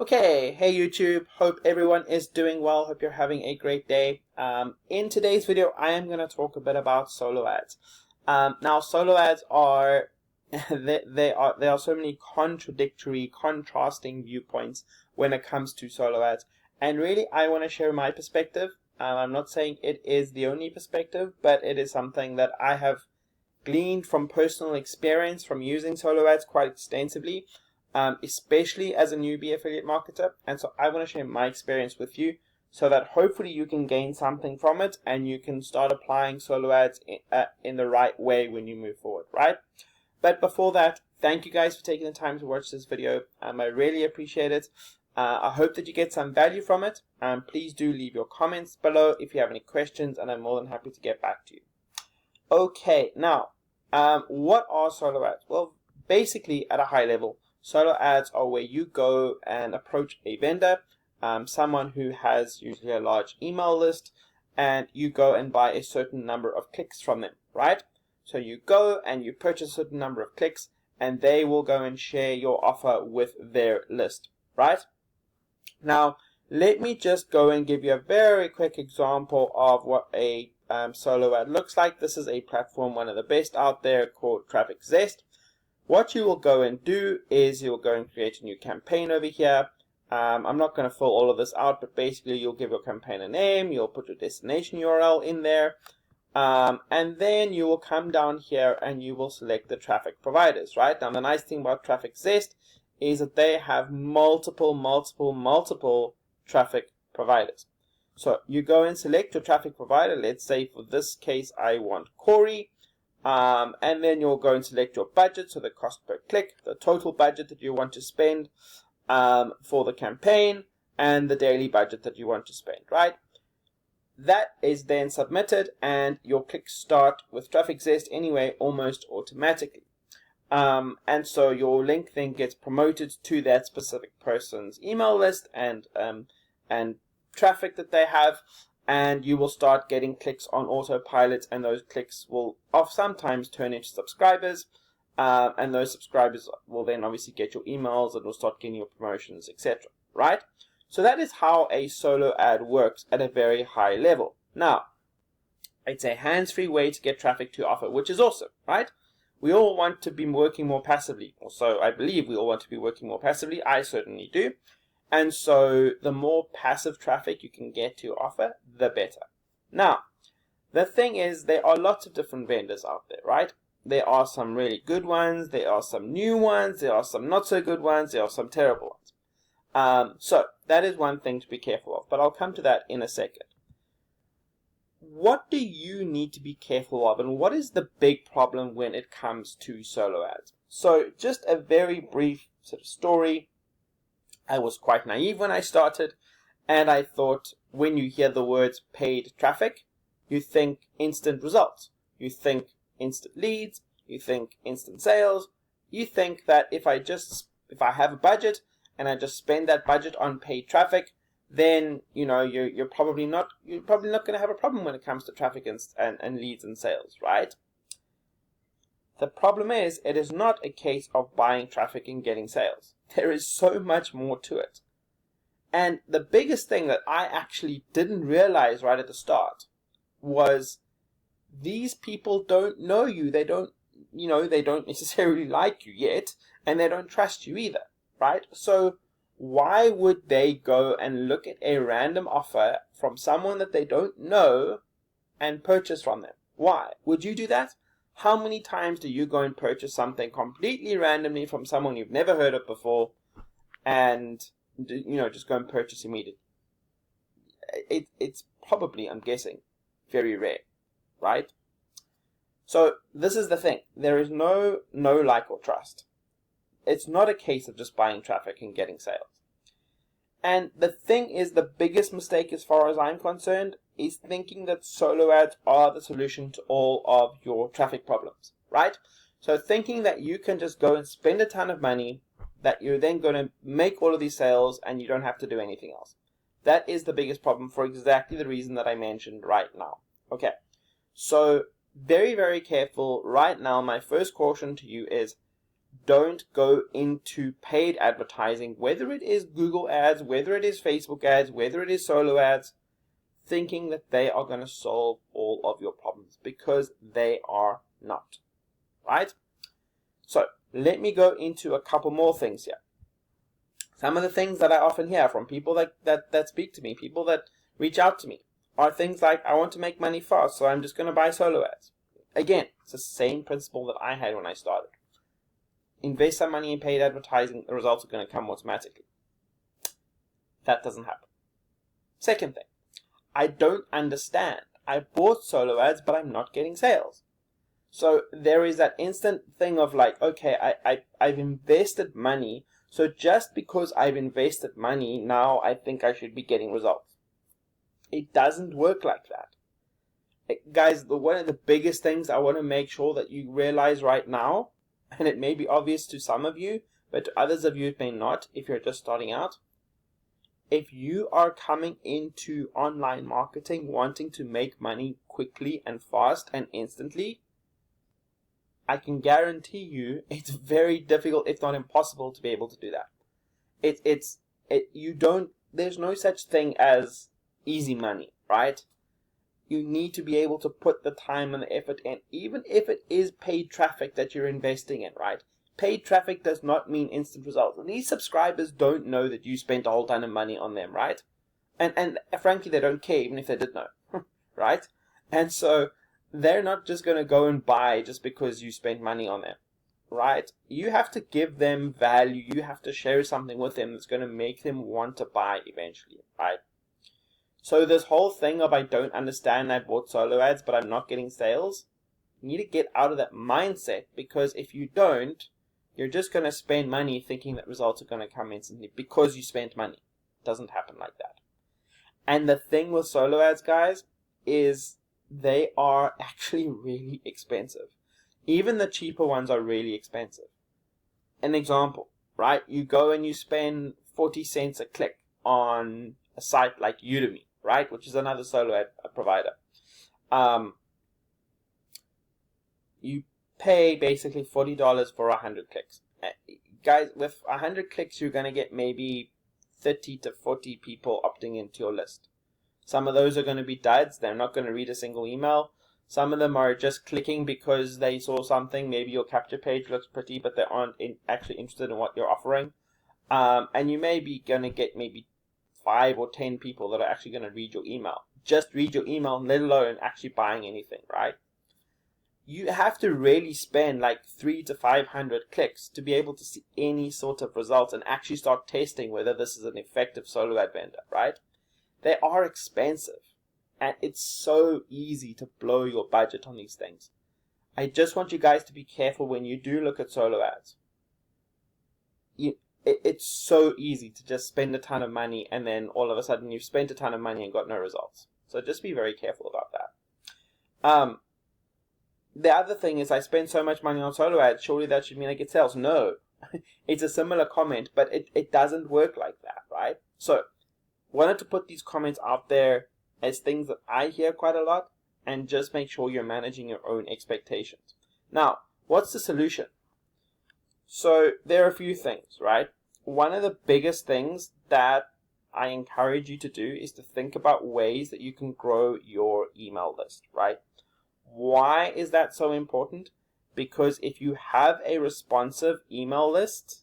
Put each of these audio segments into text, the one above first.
Okay, hey YouTube, hope everyone is doing well, hope you're having a great day. In today's video, I am going to talk a bit about solo ads. Now, solo ads are, there are so many contradictory, contrasting viewpoints when it comes to solo ads. And really, I want to share my perspective. I'm not saying it is the only perspective, but it is something that I have gleaned from personal experience from using solo ads quite extensively. Especially as a newbie affiliate marketer. And so I want to share my experience with you so that hopefully you can gain something from it and you can start applying solo ads in the right way when you move forward, right? But before that, thank you guys for taking the time to watch this video. I really appreciate it. I hope that you get some value from it. Please do leave your comments below if you have any questions, and I'm more than happy to get back to you. Okay, now, what are solo ads? Well, basically at a high level, solo ads are where you go and approach a vendor, someone who has usually a large email list, and you go and buy a certain number of clicks from them, right? So you go and you purchase a certain number of clicks, and they will go and share your offer with their list, right? Now, let me just go and give you a very quick example of what a solo ad looks like. This is a platform, one of the best out there, called Traffic Zest. What you will go and do is you'll go and create a new campaign over here. I'm not going to fill all of this out, but basically you'll give your campaign a name, you'll put your destination URL in there, and then you will come down here and you will select the traffic providers, right? Now the nice thing about Traffic Zest is that they have multiple traffic providers. So you go and select your traffic provider. Let's say for this case I want Corey. And then you'll go and select your budget, so the cost per click, the total budget that you want to spend for the campaign, and the daily budget that you want to spend, right? That is then submitted, and your clicks start with Traffic Zest anyway, almost automatically. And so your link then gets promoted to that specific person's email list and traffic that they have. And you will start getting clicks on autopilot, and those clicks will sometimes turn into subscribers, and those subscribers will then obviously get your emails and will start getting your promotions, etc. Right? So that is how a solo ad works at a very high level. Now, it's a hands-free way to get traffic to your offer, which is awesome, right? We all want to be working more passively, or so I believe we all want to be working more passively. I certainly do. And so the more passive traffic you can get to your offer, the better. Now, the thing is, there are lots of different vendors out there, right? There are some really good ones, there are some new ones, there are some not so good ones, there are some terrible ones. So that is one thing to be careful of, but I'll come to that in a second. What do you need to be careful of, and what is the big problem when it comes to solo ads? So just a very brief sort of story. I was quite naive when I started, and I thought when you hear the words paid traffic, you think instant results. You think instant leads, you think instant sales. You think that if I have a budget and I just spend that budget on paid traffic, then you're probably not going to have a problem when it comes to traffic and leads and sales, right? The problem is, it is not a case of buying traffic and getting sales. There is so much more to it. And the biggest thing that I actually didn't realize right at the start was these people don't know you. They don't necessarily like you yet, and they don't trust you either, right? So why would they go and look at a random offer from someone that they don't know and purchase from them? Why? Would you do that? How many times do you go and purchase something completely randomly from someone you've never heard of before and, just go and purchase immediately? It's probably, I'm guessing, very rare, right? So this is the thing. There is no like or trust. It's not a case of just buying traffic and getting sales. And the thing is, the biggest mistake as far as I'm concerned is thinking that solo ads are the solution to all of your traffic problems, right? So thinking that you can just go and spend a ton of money, that you're then going to make all of these sales and you don't have to do anything else. That is the biggest problem for exactly the reason that I mentioned right now. Okay, so very, very careful right now. My first caution to you is don't go into paid advertising, whether it is Google ads, whether it is Facebook ads, whether it is solo ads, thinking that they are going to solve all of your problems, because they are not, right? So let me go into a couple more things here. Some of the things that I often hear from people that speak to me, people that reach out to me, are things like, I want to make money fast, so I'm just going to buy solo ads. Again, it's the same principle that I had when I started. Invest some money in paid advertising, the results are going to come automatically. That doesn't happen. Second thing, I don't understand. I bought solo ads, but I'm not getting sales. So there is that instant thing of like, okay, I've invested money, so just because I've invested money, now I think I should be getting results. It doesn't work like that. Guys, one of the biggest things I want to make sure that you realize right now, and it may be obvious to some of you, but to others of you it may not if you're just starting out. If you are coming into online marketing wanting to make money quickly and fast and instantly, I can guarantee you it's very difficult, if not impossible, to be able to do that. There's no such thing as easy money, right? You need to be able to put the time and the effort in, even if it is paid traffic that you're investing in, right? Paid traffic does not mean instant results. And these subscribers don't know that you spent a whole ton of money on them, right? And frankly, they don't care, even if they did know, right? And so they're not just going to go and buy just because you spent money on them, right? You have to give them value. You have to share something with them that's going to make them want to buy eventually, right? So this whole thing of I don't understand, I bought solo ads, but I'm not getting sales, you need to get out of that mindset, because if you don't, you're just going to spend money thinking that results are going to come instantly because you spent money. It doesn't happen like that. And the thing with solo ads, guys, is they are actually really expensive. Even the cheaper ones are really expensive. An example, right? You go and you spend 40 cents a click on a site like Udemy, right? Which is another solo ad provider. You pay basically $40 for 100 clicks. Guys, with 100 clicks, you're going to get maybe 30 to 40 people opting into your list. Some of those are going to be duds. They're not going to read a single email. Some of them are just clicking because they saw something. Maybe your capture page looks pretty, but they aren't actually interested in what you're offering. And you may be going to get maybe 5 or 10 people that are actually going to read your email. Just read your email, let alone actually buying anything, right? You have to really spend like 300 to 500 clicks to be able to see any sort of results and actually start testing whether this is an effective solo ad vendor, right? They are expensive, and it's so easy to blow your budget on these things. I just want you guys to be careful when you do look at solo ads. It's so easy to just spend a ton of money and then all of a sudden you've spent a ton of money and got no results. So just be very careful about that. The other thing is, I spend so much money on solo ads, surely that should mean I get sales. No, it's a similar comment, but it doesn't work like that, right? So wanted to put these comments out there as things that I hear quite a lot, and just make sure you're managing your own expectations. Now, what's the solution? So there are a few things, right? One of the biggest things that I encourage you to do is to think about ways that you can grow your email list, right? Why is that so important? Because if you have a responsive email list,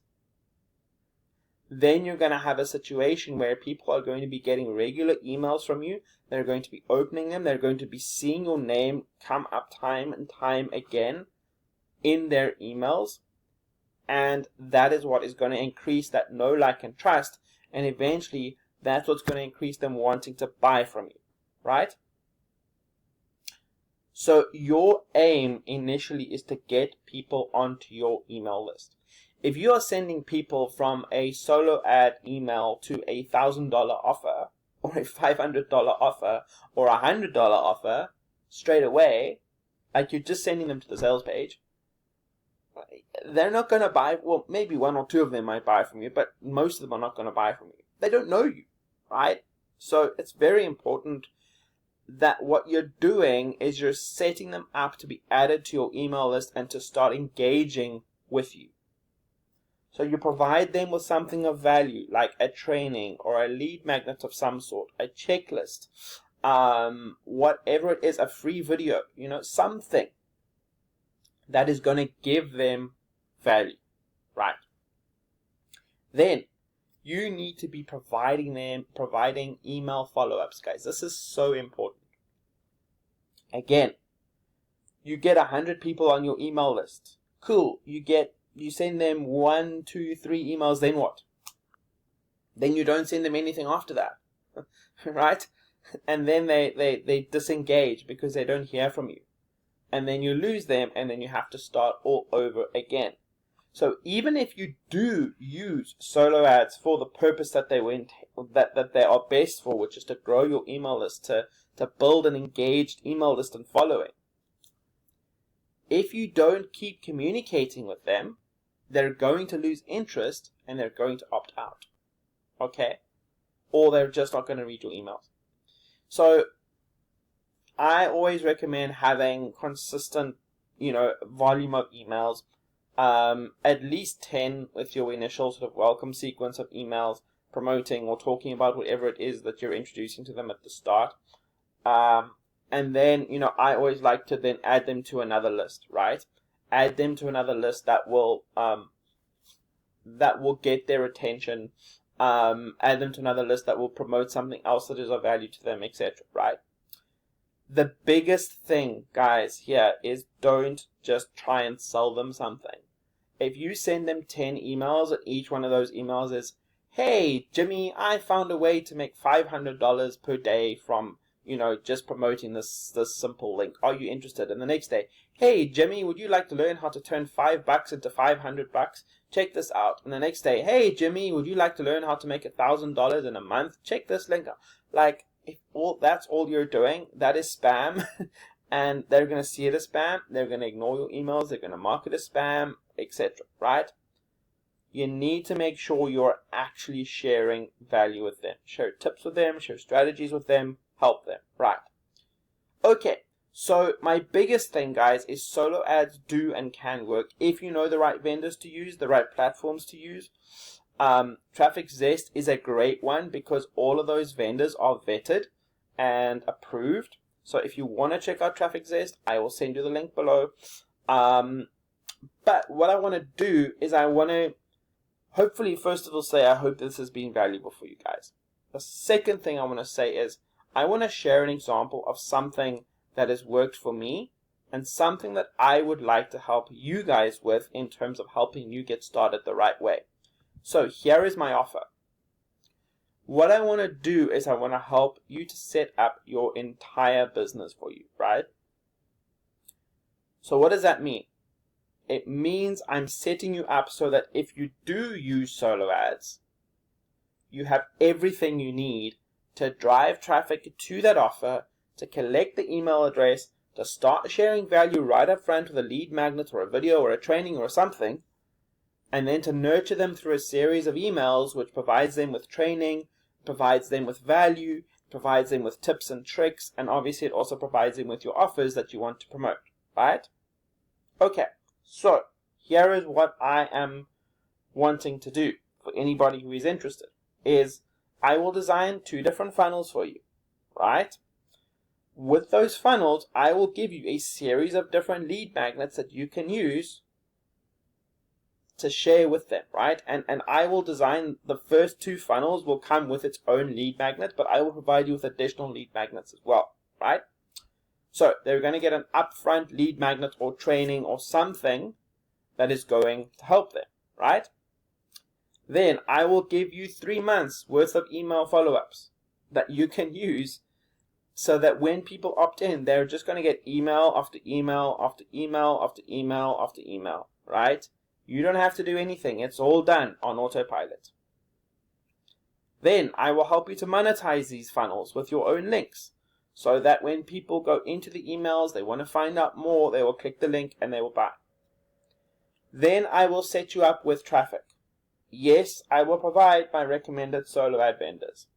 then you're going to have a situation where people are going to be getting regular emails from you. They're going to be opening them. They're going to be seeing your name come up time and time again in their emails. And that is what is going to increase that know, like, and trust. And eventually, that's what's going to increase them wanting to buy from you, right? So your aim initially is to get people onto your email list. If you are sending people from a solo ad email to a $1,000 offer, or a $500 offer, or a $100 offer straight away, like you're just sending them to the sales page, they're not going to buy. Well, maybe 1 or 2 of them might buy from you, but most of them are not going to buy from you. They don't know you, right? So it's very important that what you're doing is you're setting them up to be added to your email list and to start engaging with you, So you provide them with something of value, like a training or a lead magnet of some sort, a checklist, whatever it is, a free video, something that is going to give them value, right? Then you need to be providing email follow-ups, guys. This is so important. Again, you get 100 people on your email list. Cool. You send them 1, 2, 3 emails, then what? Then you don't send them anything after that, right? And then they disengage because they don't hear from you. And then you lose them, and then you have to start all over again. So even if you do use solo ads for the purpose that they are best for, which is to grow your email list, to build an engaged email list and following, if you don't keep communicating with them, they're going to lose interest and they're going to opt out. Okay? Or they're just not going to read your emails. So I always recommend having consistent, volume of emails, at least 10 with your initial sort of welcome sequence of emails promoting or talking about whatever it is that you're introducing to them at the start. And then, I always like to then add them to another list, right? Add them to another list that will get their attention. Add them to another list that will promote something else that is of value to them, etc., right? The biggest thing, guys, here is don't just try and sell them something. If you send them 10 emails and each one of those emails is, hey, Jimmy, I found a way to make $500 per day from, just promoting this simple link. Are you interested? And the next day, hey, Jimmy, would you like to learn how to turn $5 into $500? Check this out. And the next day, hey, Jimmy, would you like to learn how to make $1,000 in a month? Check this link out. Like, if that's all you're doing, that is spam. And they're going to see it as spam. They're going to ignore your emails. They're going to mark it as spam, etc. Right? You need to make sure you're actually sharing value with them. Share tips with them. Share strategies with them. Help them. Right? Okay. So my biggest thing, guys, is solo ads do and can work if you know the right vendors to use, the right platforms to use. Traffic Zest is a great one because all of those vendors are vetted and approved. So if you want to check out Traffic Zest, I will send you the link below. But what I want to do is I want to hopefully, first of all, say I hope this has been valuable for you guys. The second thing I want to say is I want to share an example of something that has worked for me and something that I would like to help you guys with in terms of helping you get started the right way. So here is my offer. What I want to do is I want to help you to set up your entire business for you, right? So what does that mean? It means I'm setting you up so that if you do use solo ads, you have everything you need to drive traffic to that offer, to collect the email address, to start sharing value right up front with a lead magnet or a video or a training or something, and then to nurture them through a series of emails which provides them with training, provides them with value, provides them with tips and tricks, and obviously it also provides them with your offers that you want to promote, right? Okay, so here is what I am wanting to do for anybody who is interested, is I will design 2 different funnels for you, right? With those funnels, I will give you a series of different lead magnets that you can use to share with them, right? And I will design the first 2 funnels will come with its own lead magnet, but I will provide you with additional lead magnets as well, right? So they're going to get an upfront lead magnet or training or something that is going to help them, right? Then I will give you 3 months worth of email follow-ups that you can use so that when people opt in, they're just going to get email after email after email after email after email, right? You don't have to do anything. It's all done on autopilot. Then I will help you to monetize these funnels with your own links so that when people go into the emails, they want to find out more, they will click the link and they will buy. Then I will set you up with traffic. Yes, I will provide my recommended solo ad vendors.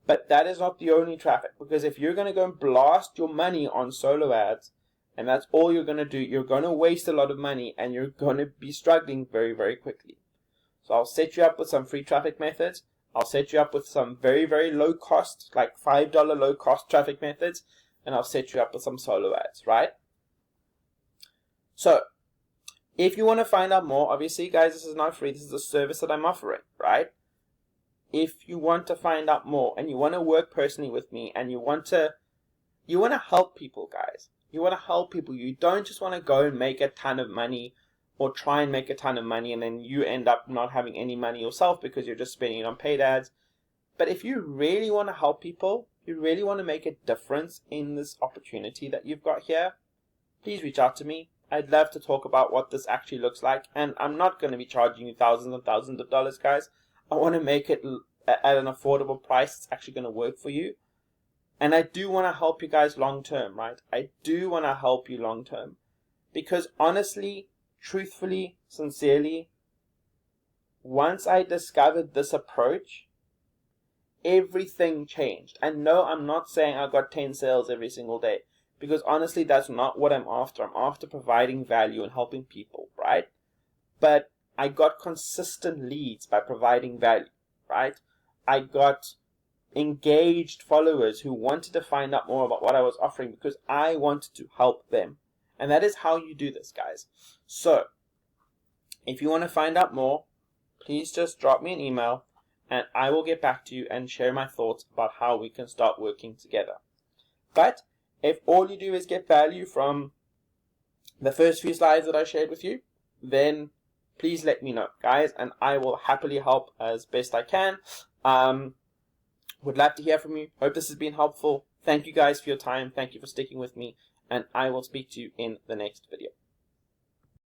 But that is not the only traffic, because if you're going to go and blast your money on solo ads, and that's all you're going to do, you're going to waste a lot of money and you're going to be struggling very, very quickly. So I'll set you up with some free traffic methods. I'll set you up with some very, very low cost, like $5 low cost traffic methods, and I'll set you up with some solo ads, right? So if you want to find out more, obviously guys, this is not free, this is a service that I'm offering, right? If you want to find out more and you want to work personally with me and you want to help people, guys. You want to help people. You don't just want to go and make a ton of money or try and make a ton of money and then you end up not having any money yourself because you're just spending it on paid ads. But if you really want to help people, you really want to make a difference in this opportunity that you've got here, please reach out to me. I'd love to talk about what this actually looks like. And I'm not going to be charging you thousands and thousands of dollars, guys. I want to make it at an affordable price. It's actually going to work for you. And I do want to help you guys long term, right? I do want to help you long term. Because honestly, truthfully, sincerely, once I discovered this approach, everything changed. And no, I'm not saying I got 10 sales every single day. Because honestly, that's not what I'm after. I'm after providing value and helping people, right? But I got consistent leads by providing value, right? I got engaged followers who wanted to find out more about what I was offering because I wanted to help them. And that is how you do this, guys. So if you want to find out more, please just drop me an email and I will get back to you and share my thoughts about how we can start working together. But if all you do is get value from the first few slides that I shared with you, then please let me know, guys, and I will happily help as best I can. Would love to hear from you. Hope this has been helpful. Thank you guys for your time. Thank you for sticking with me, and I will speak to you in the next video.